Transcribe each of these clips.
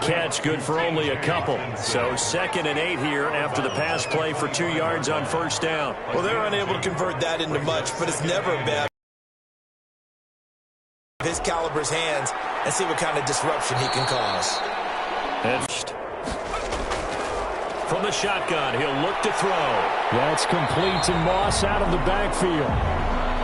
Catch good for only a couple. So 2nd and 8 here after the pass play for 2 yards on first down. Well, they're unable to convert that into much, but it's never bad. His caliber's hands and see what kind of disruption he can cause. From the shotgun, he'll look to throw. That's complete to Moss out of the backfield.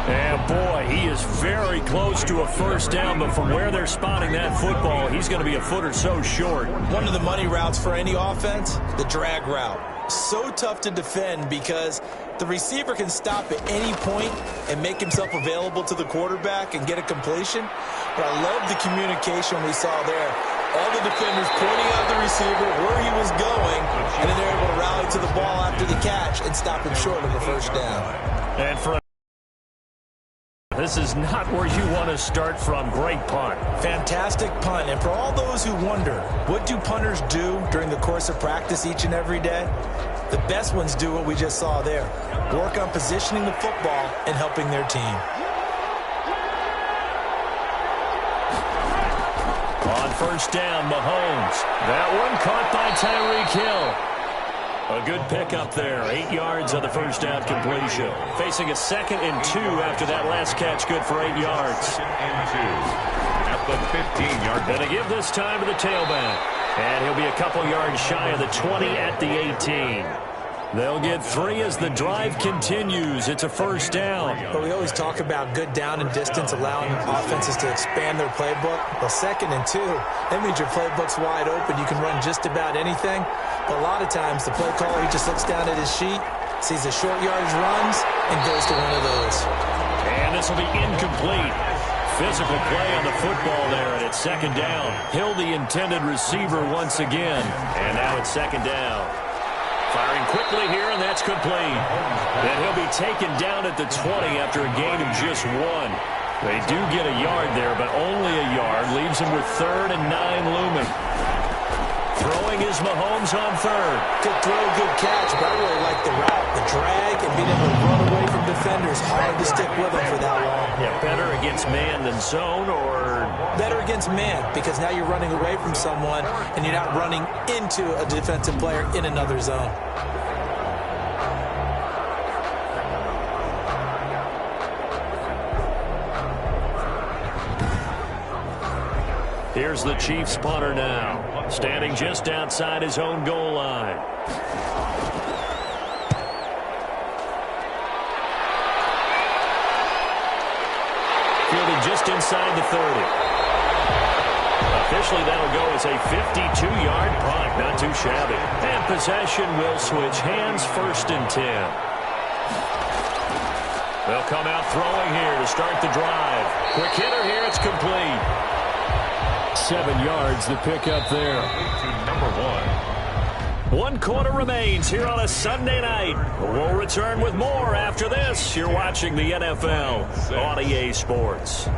And boy, he is very close to a first down, but from where they're spotting that football, he's going to be a foot or so short. One of the money routes for any offense, the drag route. So tough to defend because the receiver can stop at any point and make himself available to the quarterback and get a completion. But I love the communication we saw there. All the defenders pointing out the receiver, where he was going, and then they're able to rally to the ball after the catch and stop him short of a first down. And for this is not where you want to start from. Great punt. Fantastic punt. And for all those who wonder, what do punters do during the course of practice each and every day? The best ones do what we just saw there. Work on positioning the football and helping their team. On first down, Mahomes. That one caught by Tyreek Hill. A good pickup there. 8 yards on the first down completion. Facing a 2nd and 2 after that last catch. Good for 8 yards. And 2 at the 15-yard line. Going to give this time to the tailback. And he'll be a couple yards shy of the 20 at the 18. They'll get 3 as the drive continues. It's a first down. But we always talk about good down and distance, allowing offenses to expand their playbook. Well, 2nd and 2, that means your playbook's wide open. You can run just about anything. But a lot of times, the play caller, he just looks down at his sheet, sees the short yardage runs, and goes to one of those. And this will be incomplete. Physical play on the football there, and it's 2nd down. Hill, the intended receiver once again. And now it's 2nd down. Firing quickly here, and that's complete. And he'll be taken down at the 20 after a gain of just 1. They do get a yard there, but only a yard. Leaves him with 3rd and 9 looming. Throwing is Mahomes on 3rd. Good throw, good catch, but I really like the route, the drag, and being able to run away from defenders. Hard to stick with them for that long. Yeah, better against man than zone, or? Better against man, because now you're running away from someone, and you're not running into a defensive player in another zone. Here's the Chiefs punter now, standing just outside his own goal line. Fielded just inside the 30. Officially, that'll go as a 52-yard punt. Not too shabby. And possession will switch hands, 1st and 10. They'll come out throwing here to start the drive. Quick hitter here, it's complete. 7 yards, the pickup there. Number 1. 1 quarter remains here on a Sunday night. We'll return with more after this. You're watching the NFL on EA Sports.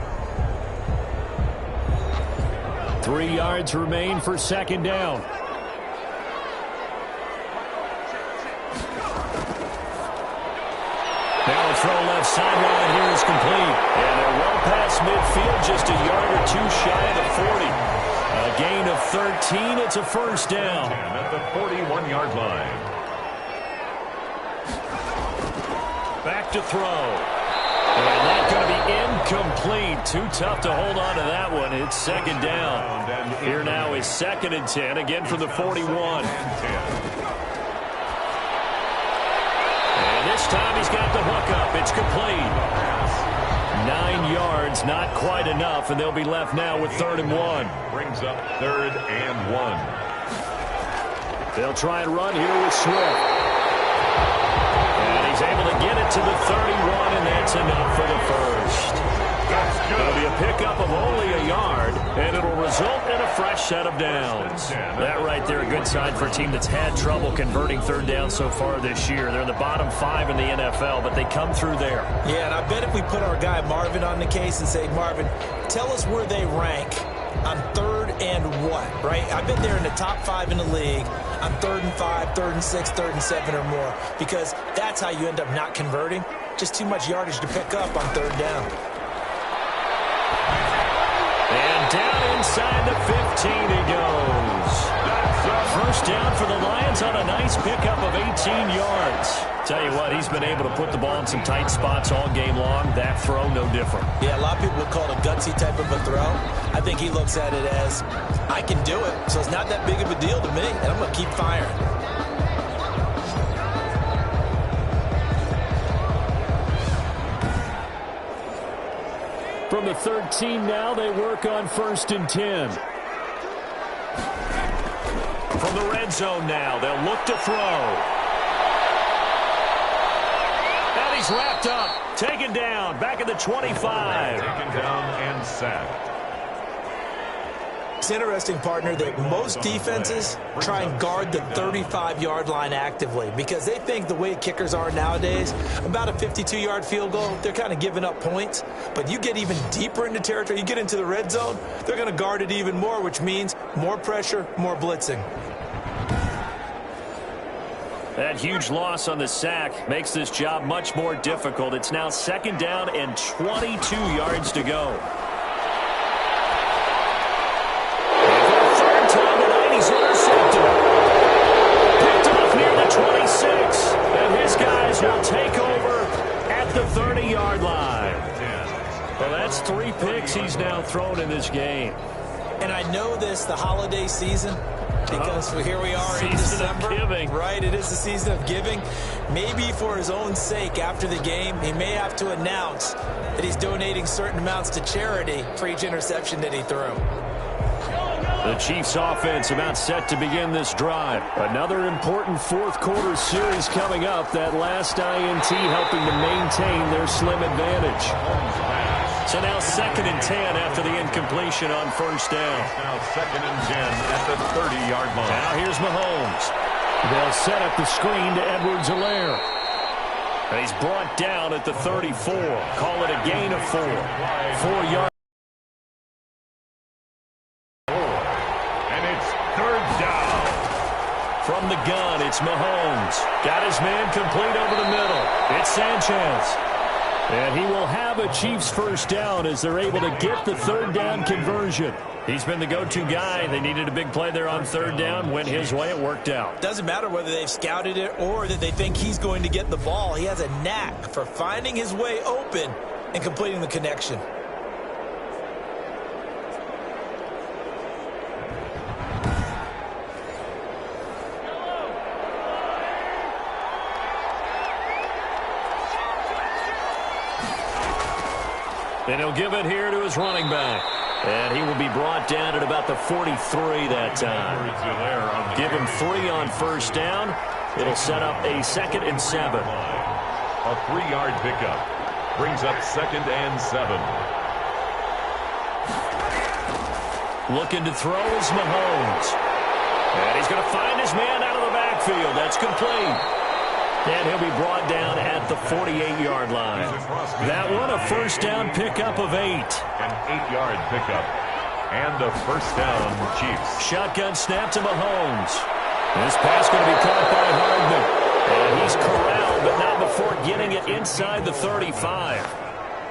3 yards remain for 2nd down. Now a throw left sideline here is complete. And they're well past midfield, just a yard or 2 shy of the 40. A gain of 13. It's a first down. At the 41-yard line. Back to throw. And that's going to be incomplete. Too tough to hold on to that one. It's 2nd down. Here now is 2nd and 10. Again from the 41. This time he's got the hook up. It's complete. 9 yards, not quite enough, and they'll be left now with 3rd and 1. Brings up 3rd and 1. They'll try and run here with Swift. And he's able to get it to the 31, and that's enough for the first. It'll be a pickup of only a yard, and it'll result in a fresh set of downs. That right there, a good sign for a team that's had trouble converting 3rd down so far this year. They're in the bottom 5 in the NFL, but they come through there. Yeah, and I bet if we put our guy Marvin on the case and say, Marvin, tell us where they rank on 3rd and what, right? I bet they're in the top 5 in the league on 3rd and 5, 3rd and 6, 3rd and 7 or more, because that's how you end up not converting. Just too much yardage to pick up on 3rd down. And down inside the 15 he goes. Tell you what, he's been able to put the ball in some tight spots all game long. That throw, no different. Yeah, a lot of people would call it a gutsy type of a throw. I think he looks at it as, I can do it, so it's not that big of a deal to me, and I'm going to keep firing. From the 13 now, they work on 1st and 10. From the red zone now, they'll look to throw. And he's wrapped up, taken down, back at the 25. Taken down and sacked. It's interesting, partner, that most defenses try and guard the 35-yard line actively because they think the way kickers are nowadays, about a 52-yard field goal, they're kind of giving up points. But you get even deeper into territory, you get into the red zone, they're going to guard it even more, which means more pressure, more blitzing. That huge loss on the sack makes this job much more difficult. It's now 2nd down and 22 yards to go. He's intercepted. Picked off near the 26. And his guys will take over at the 30-yard line. Well, that's 3 picks he's now thrown in this game. And I know this, the holiday season, because here we are in December. Season of giving. Right, it is the season of giving. Maybe for his own sake after the game, he may have to announce that he's donating certain amounts to charity for each interception that he threw. The Chiefs offense about set to begin this drive. Another important 4th quarter series coming up. That last INT helping to maintain their slim advantage. So now 2nd and 10 after the incompletion on 1st down. Now 2nd and 10 at the 30-yard line. Now here's Mahomes. They'll set up the screen to Edwards-Helaire. And he's brought down at the 34. Call it a gain of 4. 4 yards. From the gun, it's Mahomes. Got his man complete over the middle. It's Sanchez. And he will have a Chiefs 1st down as they're able to get the 3rd down conversion. He's been the go-to guy. They needed a big play there on 3rd down. Went his way. It worked out. Doesn't matter whether they've scouted it or that they think he's going to get the ball. He has a knack for finding his way open and completing the connection. And he'll give it here to his running back. And he will be brought down at about the 43 that time. Give him 3 on 1st down. It'll set up a 2nd and 7. A 3-yard pickup brings up 2nd and 7. Looking to throw is Mahomes. And he's going to find his man out of the backfield. That's complete. And he'll be brought down at the 48-yard line. That one, a 1st down pickup of 8. An 8-yard pickup. And a 1st down, Chiefs. Shotgun snap to Mahomes. This pass going to be caught by Hardman. And he's corralled, but not before getting it inside the 35.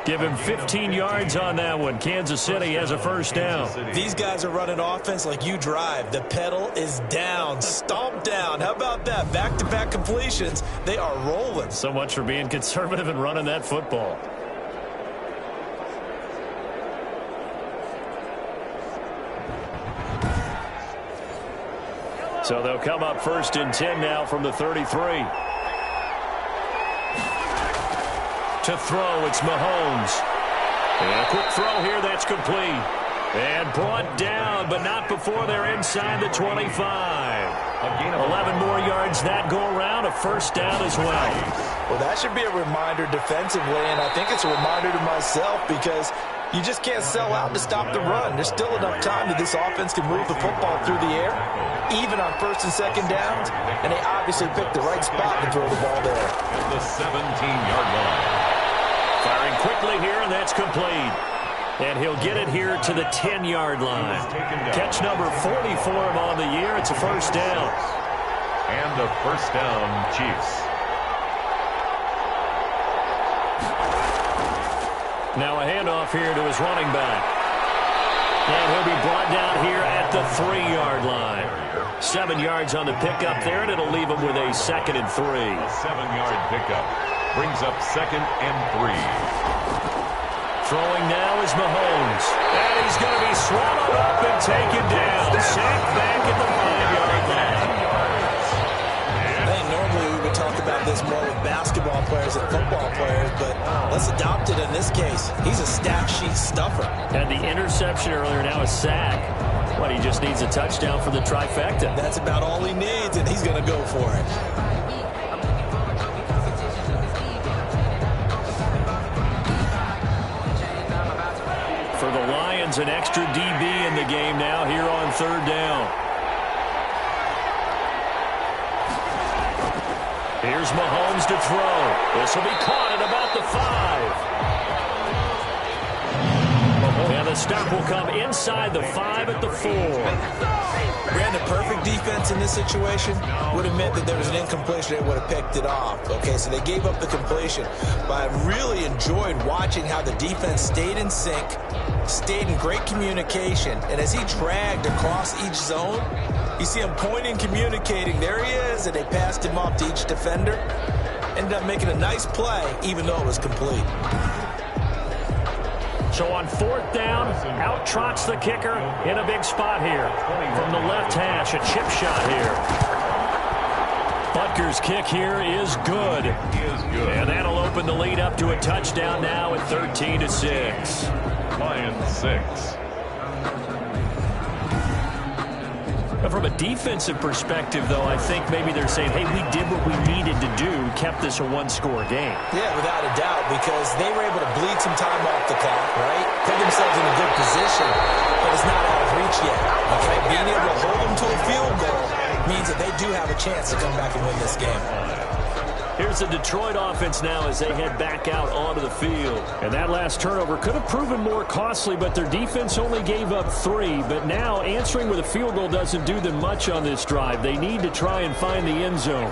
Give him 15 yards on that one. Kansas City has a 1st down. These guys are running offense like you drive. The pedal is down, stomped down. How about that? Back-to-back completions. They are rolling. So much for being conservative and running that football. So they'll come up 1st and 10 now from the 33. To throw, it's Mahomes. And a quick throw here, that's complete. And brought down, but not before they're inside the 25. 11 more yards that go around, a 1st down as well. Well, that should be a reminder defensively, and I think it's a reminder to myself because you just can't sell out to stop the run. There's still enough time that this offense can move the football through the air, even on 1st and 2nd downs, and they obviously picked the right spot to throw the ball there. At the 17-yard line. Firing quickly here, and that's complete. And he'll get it here to the 10-yard line. Catch number 40 for him on the year. It's a 1st down. And a 1st down, Chiefs. Now a handoff here to his running back. And he'll be brought down here at the 3-yard line. 7 yards on the pickup there, and it'll leave him with a 2nd and 3. 7-yard pickup brings up 2nd and 3. Throwing now is Mahomes. And he's going to be swallowed up and taken down. Sacked back at the 5-yard line. I think normally we would talk about this more with basketball players and football players, but let's adopt it in this case. He's a stat sheet stuffer. Had the interception earlier, now a sack. What, he just needs a touchdown for the trifecta. That's about all he needs, and he's going to go for it. For the Lions, an extra DB in the game now here on 3rd down. Here's Mahomes to throw. This will be caught at about the 5. And the stop will come inside the 5 at the 4. Brandon, perfect defense in this situation would have meant that there was an incompletion. They would have picked it off. Okay, so they gave up the completion. But I really enjoyed watching how the defense stayed in sync, stayed in great communication, and as he dragged across each zone, you see him pointing, communicating. There he is, and they passed him off to each defender. Ended up making a nice play, even though it was complete. So on 4th down, out trots the kicker in a big spot here. From the left hash, a chip shot here. Butker's kick here is good. And that'll open the lead up to a touchdown now at 13-6. Lions 6. From a defensive perspective, though, I think maybe they're saying, hey, we did what we needed to do, kept this a one-score game. Yeah, without a doubt, because they were able to bleed some time off the clock, right? Put themselves in a good position, but it's not out of reach yet. Okay, being able to hold them to a field goal means that they do have a chance to come back and win this game. Here's the Detroit offense now as they head back out onto the field. And that last turnover could have proven more costly, but their defense only gave up 3. But now answering with a field goal doesn't do them much on this drive. They need to try and find the end zone.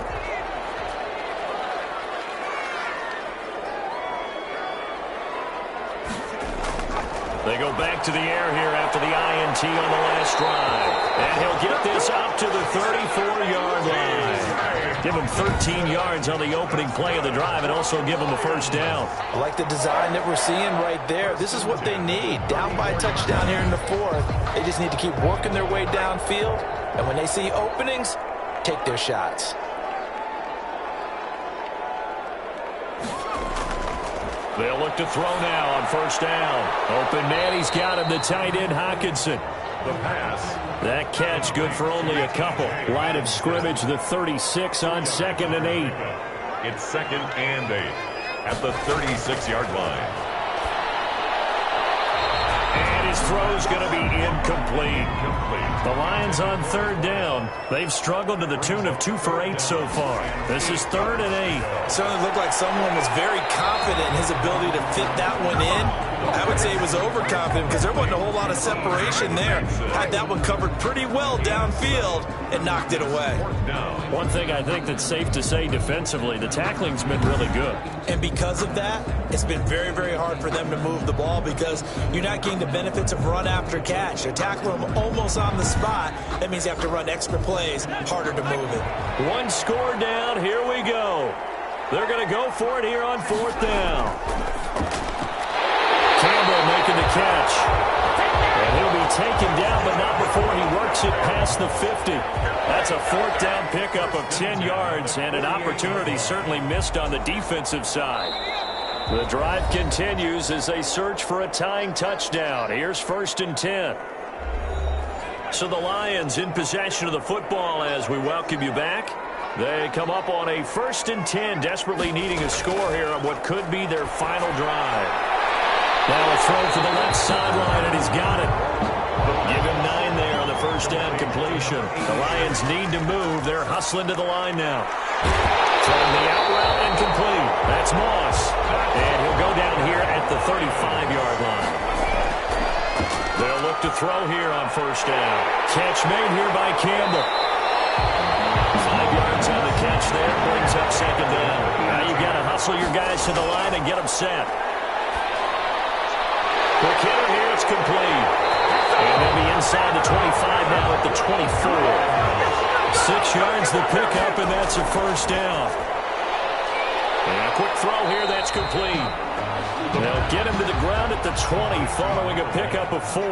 They go back to the air here after the INT on the last drive. And he'll get this up to the 34-yard line. Give him 13 yards on the opening play of the drive and also give him a 1st down. I like the design that we're seeing right there. This is what they need. Down by a touchdown here in the 4th. They just need to keep working their way downfield. And when they see openings, take their shots. They'll look to throw now on 1st down. Open man, he's got him, the tight end Hockenson. The pass. That catch good for only a couple. Line of scrimmage, the 36 on 2nd and 8. It's 2nd and 8 at the 36-yard line. And his throw's going to be incomplete. The Lions on 3rd down. They've struggled to the tune of 2 for 8 so far. This is 3rd and 8. Certainly looked like someone was very confident in his ability to fit that one in. I would say he was overconfident because there wasn't a whole lot of separation there. Had that one covered pretty well downfield and knocked it away. One thing I think that's safe to say defensively, the tackling's been really good. And because of that, it's been very, very hard for them to move the ball because you're not getting the benefits of run after catch. They tackle them almost on the spot. That means you have to run extra plays, harder to move it. 1 score down, here we go. They're going to go for it here on 4th down. Campbell making the catch. And he'll be taken down, but not before he works it past the 50. That's a 4th down pickup of 10 yards, and an opportunity certainly missed on the defensive side. The drive continues as they search for a tying touchdown. Here's 1st and 10. So the Lions in possession of the football as we welcome you back. They come up on a 1st and 10, desperately needing a score here on what could be their final drive. Now a throw to the left sideline, and he's got it. Give him 9 there on the 1st down completion. The Lions need to move. They're hustling to the line now. Throwing the out route incomplete. That's Moss. And he'll go down here at the 35-yard line. They'll look to throw here on 1st down. Catch made here by Campbell. 5 yards on the catch there. Brings up 2nd down. Now you've got to hustle your guys to the line and get them set. Quick hitter here, it's complete. And they'll be inside the 25 now at the 24. yards the pickup, and that's a first down. And a quick throw here that's complete. They'll get him to the ground at the 20 following a pickup of 4.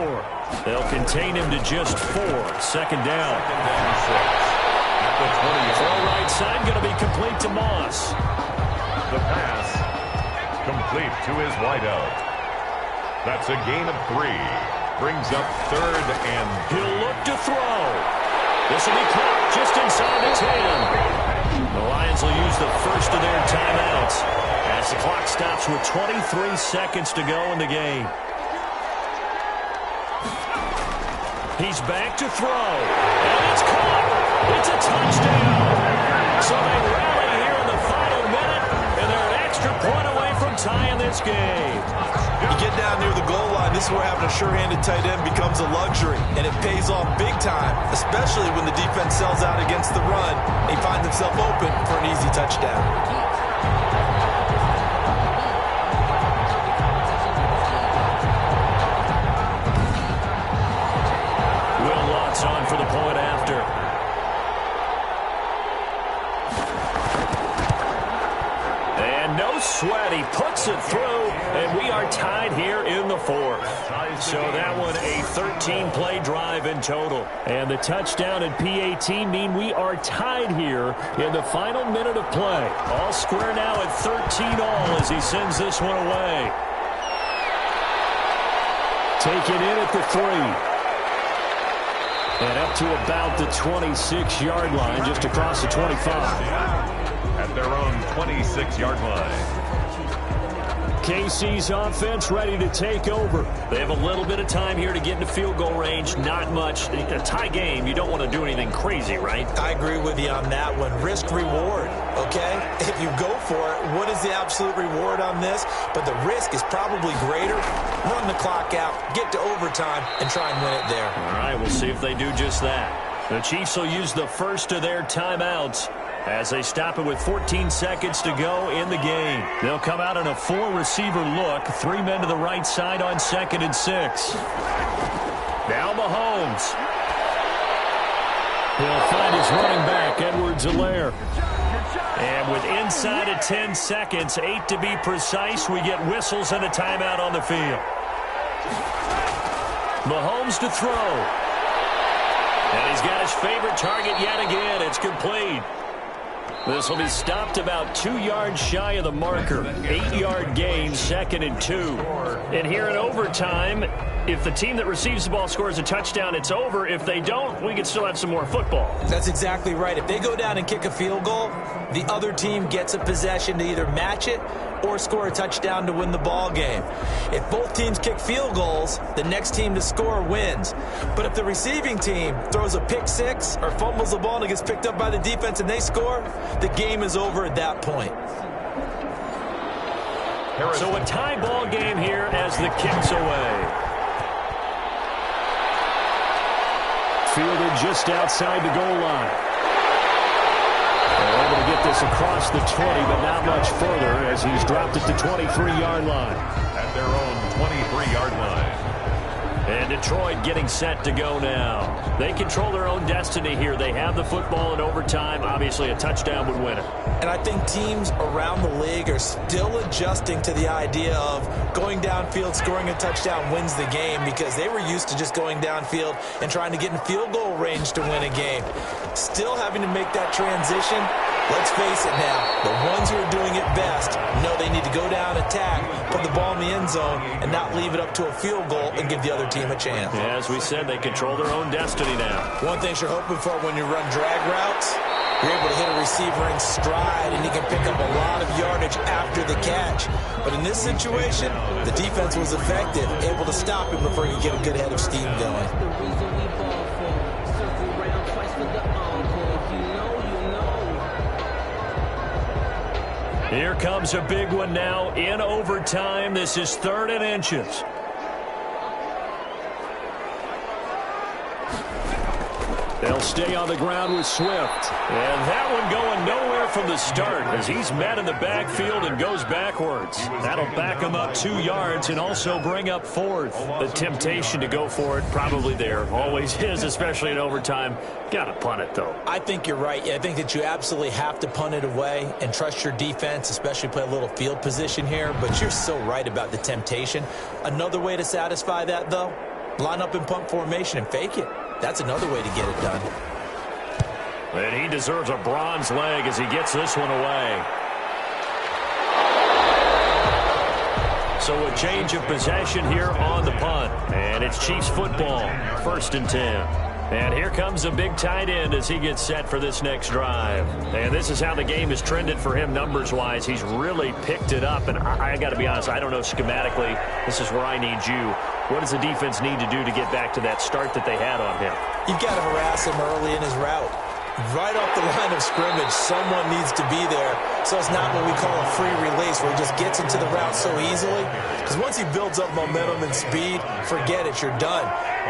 They'll contain him to just 4. Second down. At the 20. Throw right side going to be complete to Moss. The pass complete to his wideout. That's a gain of 3. Brings up 3rd and he'll look to throw. This will be caught just inside the 10. The Lions will use the first of their timeouts as the clock stops with 23 seconds to go in the game. He's back to throw. And it's caught. It's a touchdown. So they rally here in the final minute, and they're an extra point away from tying this game. You get down near the goal line, this is where having a sure-handed tight end becomes a luxury, and it pays off big time, especially when the defense sells out against the run. He finds himself open for an easy touchdown. On for the point after. And no sweat. He puts it through, and we are tied here in the 4th. So that one a 13-play drive in total. And the touchdown and PAT mean we are tied here in the final minute of play. All square now at 13 all as he sends this one away. Take it in at the 3. And up to about the 26-yard line, just across the 25. At their own 26-yard line. KC's offense ready to take over. They have a little bit of time here to get into field goal range. Not much. A tie game, you don't want to do anything crazy, right? I agree with you on that one. Risk-reward, okay? If you go for it, what is the absolute reward on this? But the risk is probably greater. Run the clock out, get to overtime, and try and win it there. All right, we'll see if they do just that. The Chiefs will use the first of their timeouts as they stop it with 14 seconds to go in the game. They'll come out in a 4-receiver look. 3 men to the right side on 2nd and 6. Now Mahomes. He'll find his running back, Edwards-Helaire. And with inside of 10 seconds, 8 to be precise, we get whistles and a timeout on the field. Mahomes to throw. And he's got his favorite target yet again. It's complete. This will be stopped about 2 yards shy of the marker. 8-yard gain, 2nd and 2. And here in overtime, if the team that receives the ball scores a touchdown, it's over. If they don't, we can still have some more football. That's exactly right. If they go down and kick a field goal, the other team gets a possession to either match it or score a touchdown to win the ball game. If both teams kick field goals, the next team to score wins. But if the receiving team throws a pick six or fumbles the ball and it gets picked up by the defense and they score, the game is over at that point. So a tie ball game here as the kick's away. Fielded just outside the goal line. They're able to get this across the 20, but not much further as he's dropped it to 23-yard line. At their own 23-yard line. And Detroit getting set to go now. They control their own destiny here. They have the football in overtime. Obviously, a touchdown would win it. And I think teams around the league are still adjusting to the idea of going downfield, scoring a touchdown wins the game, because they were used to just going downfield and trying to get in field goal range to win a game. Still having to make that transition. Let's face it now, the ones who are doing it best know they need to go down, attack, put the ball in the end zone, and not leave it up to a field goal and give the other team a chance. Yeah, as we said, they control their own destiny now. One thing you're hoping for when you run drag routes, you're able to hit a receiver in stride, and he can pick up a lot of yardage after the catch. But in this situation, the defense was effective, able to stop him before he could get a good head of steam going. Here comes a big one now in overtime. This is 3rd and inches. They'll stay on the ground with Swift. And that one going nowhere from the start as he's met in the backfield and goes backwards. That'll back him up 2 yards and also bring up 4th. The temptation to go for it probably there. Always is, especially in overtime. Got to punt it, though. I think you're right. I think that you absolutely have to punt it away and trust your defense, especially play a little field position here. But you're so right about the temptation. Another way to satisfy that, though, line up in punt formation and fake it. That's another way to get it done. And he deserves a bronze leg as he gets this one away. So a change of possession here on the punt. And it's Chiefs football, 1st and 10. And here comes a big tight end as he gets set for this next drive. And this is how the game has trended for him numbers-wise. He's really picked it up. And I got to be honest, I don't know schematically. This is where I need you. What does the defense need to do to get back to that start that they had on him? You've got to harass him early in his route. Right off the line of scrimmage, someone needs to be there. So it's not what we call a free release where he just gets into the route so easily. Because once he builds up momentum and speed, forget it, you're done.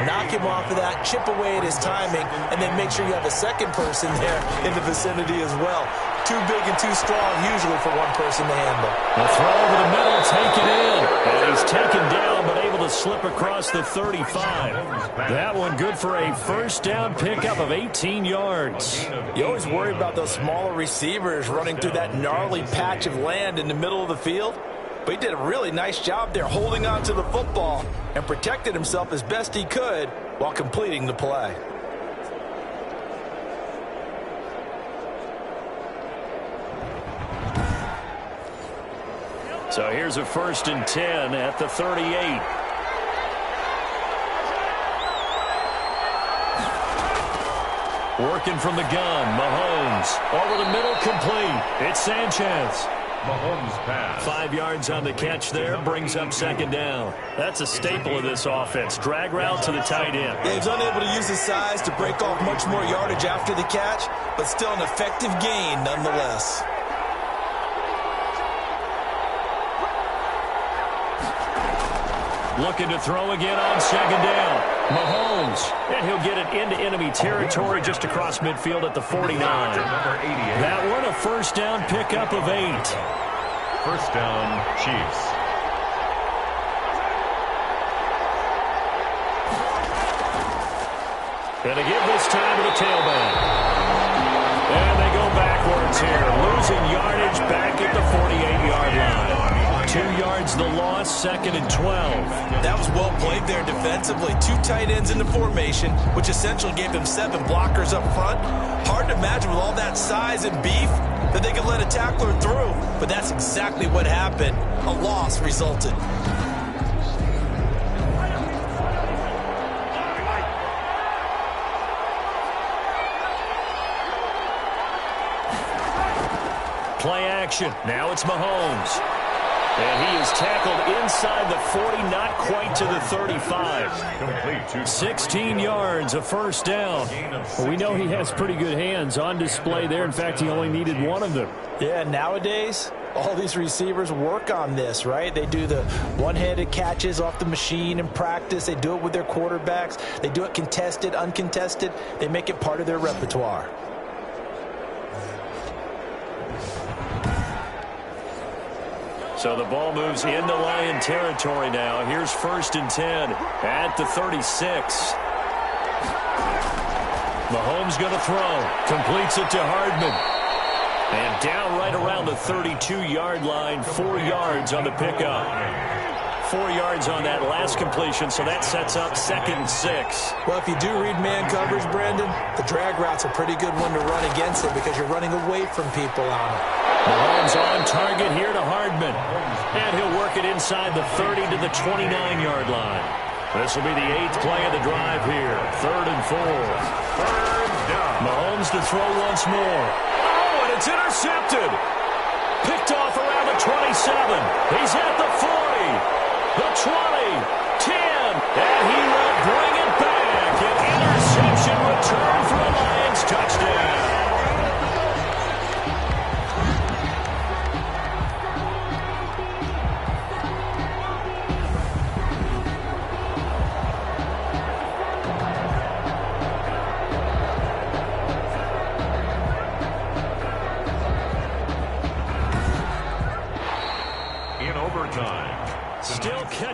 Knock him off of that, chip away at his timing, and then make sure you have a second person there in the vicinity as well. Too big and too strong usually for one person to handle. The throw over the middle, taken in. And he's taken down, but able to slip across the 35. That one good for a 1st down pickup of 18 yards. You always worry about those smaller receivers running through that gnarly patch of land in the middle of the field. But he did a really nice job there holding on to the football and protected himself as best he could while completing the play. So here's a 1st and 10 at the 38. Working from the gun, Mahomes. Over the middle, complete. It's Sanchez. Mahomes pass. 5 yards on the catch there, brings up 2nd down. That's a staple of this offense. Drag route to the tight end. Yeah, he's unable to use his size to break off much more yardage after the catch, but still an effective gain nonetheless. Looking to throw again on 2nd down. Mahomes. And he'll get it into enemy territory just across midfield at the 49. That one a 1st down pickup of 8. 1st down, Chiefs. And to give this time to the tailback. And they go backwards here. Losing yardage back at the 48-yard line. 2 yards the loss, 2nd and 12. That was well played there defensively. 2 tight ends in the formation, which essentially gave them 7 blockers up front. Hard to imagine with all that size and beef that they could let a tackler through. But that's exactly what happened. A loss resulted. Play action. Now it's Mahomes. And he is tackled inside the 40, not quite to the 35. 16 yards, a 1st down. Well, we know he has pretty good hands on display there. In fact, he only needed one of them. Yeah, nowadays, all these receivers work on this, right? They do the one-handed catches off the machine in practice. They do it with their quarterbacks. They do it contested, uncontested. They make it part of their repertoire. So the ball moves into Lion territory now. Here's 1st and 10 at the 36. Mahomes going to throw. Completes it to Hardman. And down right around the 32-yard line. 4 yards on the pickup. 4 yards on that last completion, so that sets up 2nd and 6. Well, if you do read man coverage, Brandon, the drag route's a pretty good one to run against it because you're running away from people on it. Mahomes on target here to Hardman. And he'll work it inside the 30 to the 29-yard line. This will be the 8th play of the drive here. 3rd and 4. 3rd down. Mahomes to throw once more. Oh, and it's intercepted. Picked off around the 27. He's at the 40. The 20. 10. And he will bring it back. An interception return for a Lions touchdown.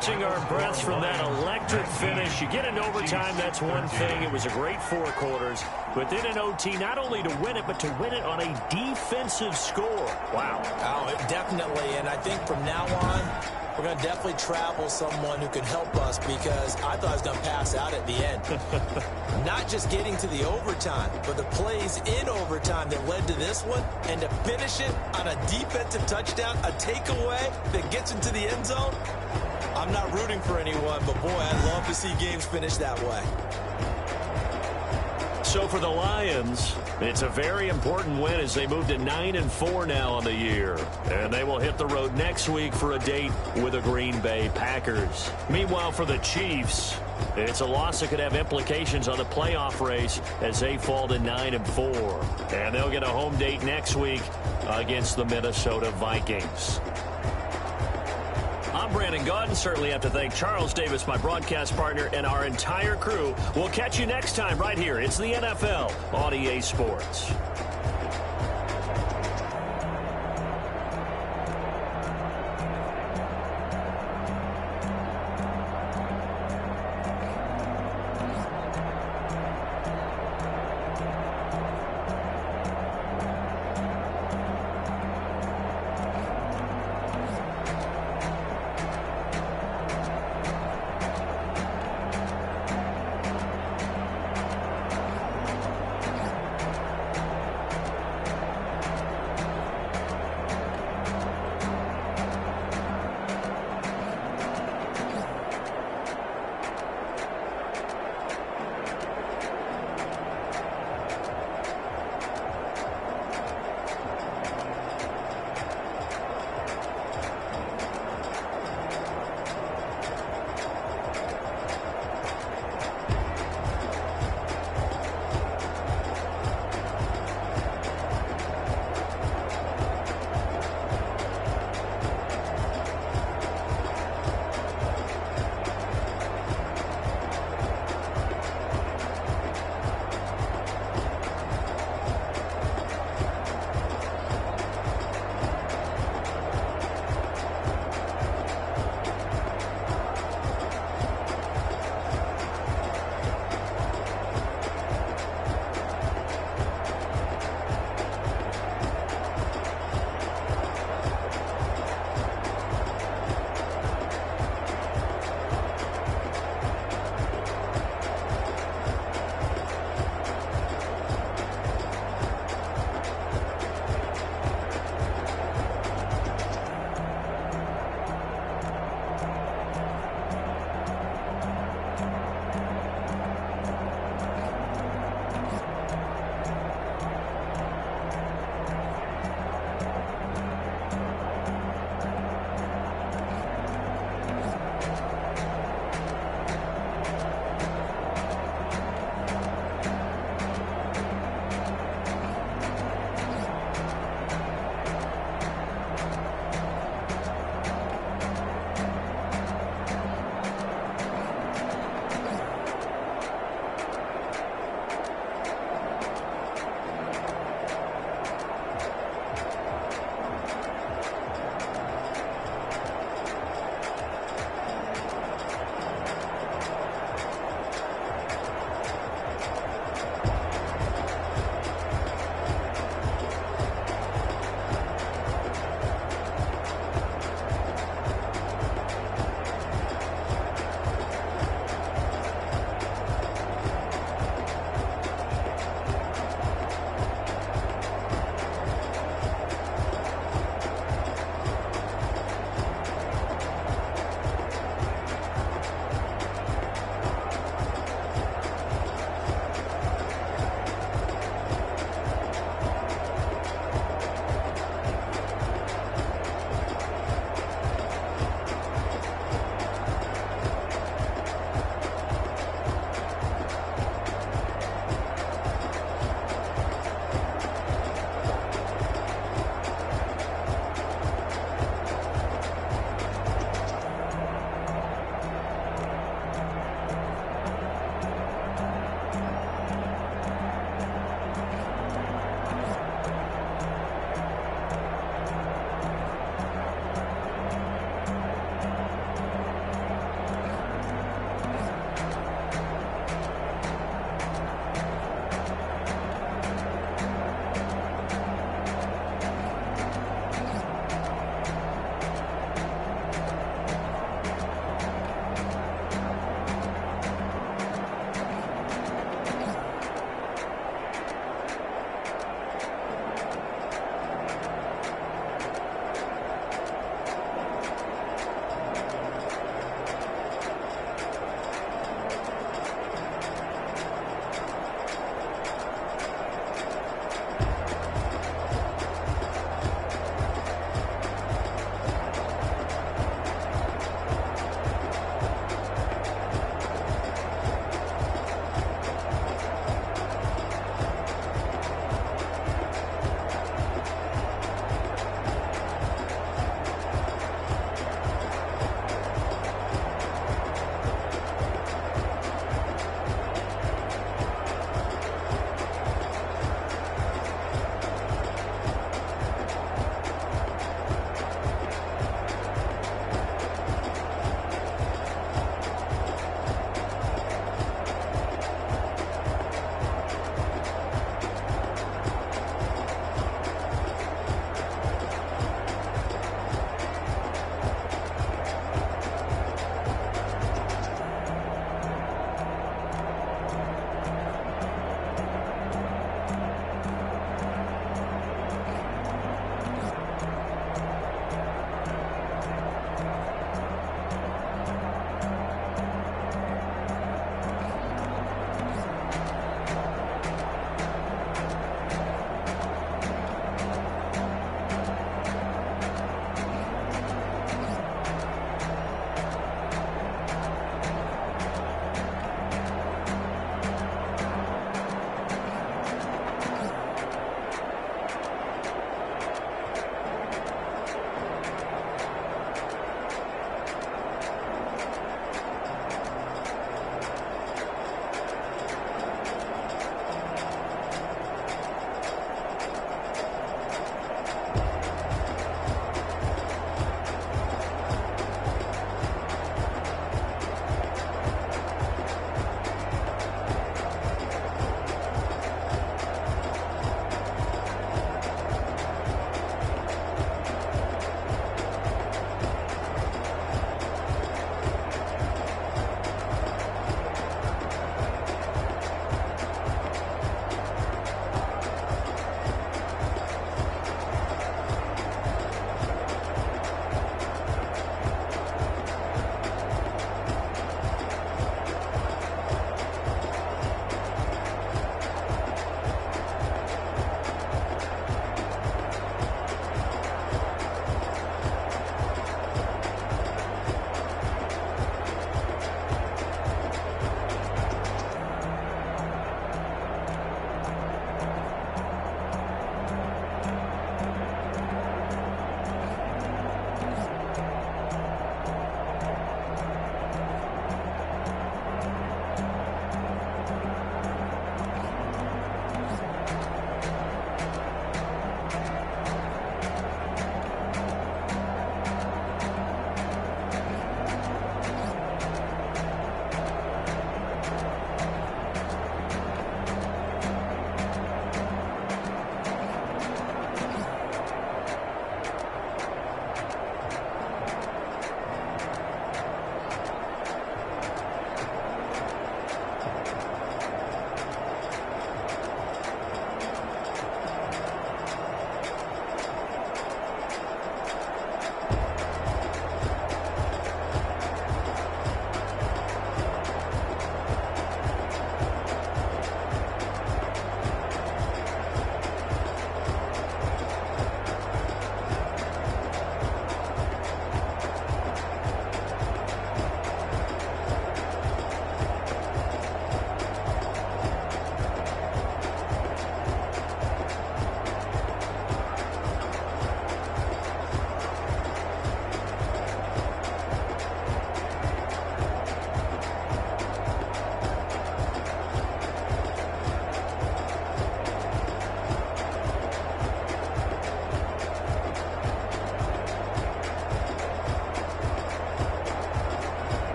catching our breaths from that electric finish. You get in overtime, that's one thing. It was a great 4 quarters. But then in OT, not only to win it, but to win it on a defensive score. Wow. Oh, definitely. And I think from now on, we're going to definitely travel someone who can help us, because I thought I was going to pass out at the end. Not just getting to the overtime, but the plays in overtime that led to this one, and to finish it on a defensive touchdown, a takeaway that gets into the end zone. I'm not rooting for anyone, but boy, I'd love to see games finish that way. So for the Lions, it's a very important win as they move to 9-4 now on the year. And they will hit the road next week for a date with the Green Bay Packers. Meanwhile, for the Chiefs, it's a loss that could have implications on the playoff race as they fall to 9-4. And they'll get a home date next week against the Minnesota Vikings. I'm Brandon Gaudin. Certainly have to thank Charles Davis, my broadcast partner, and our entire crew. We'll catch you next time right here. It's the NFL on EA Sports.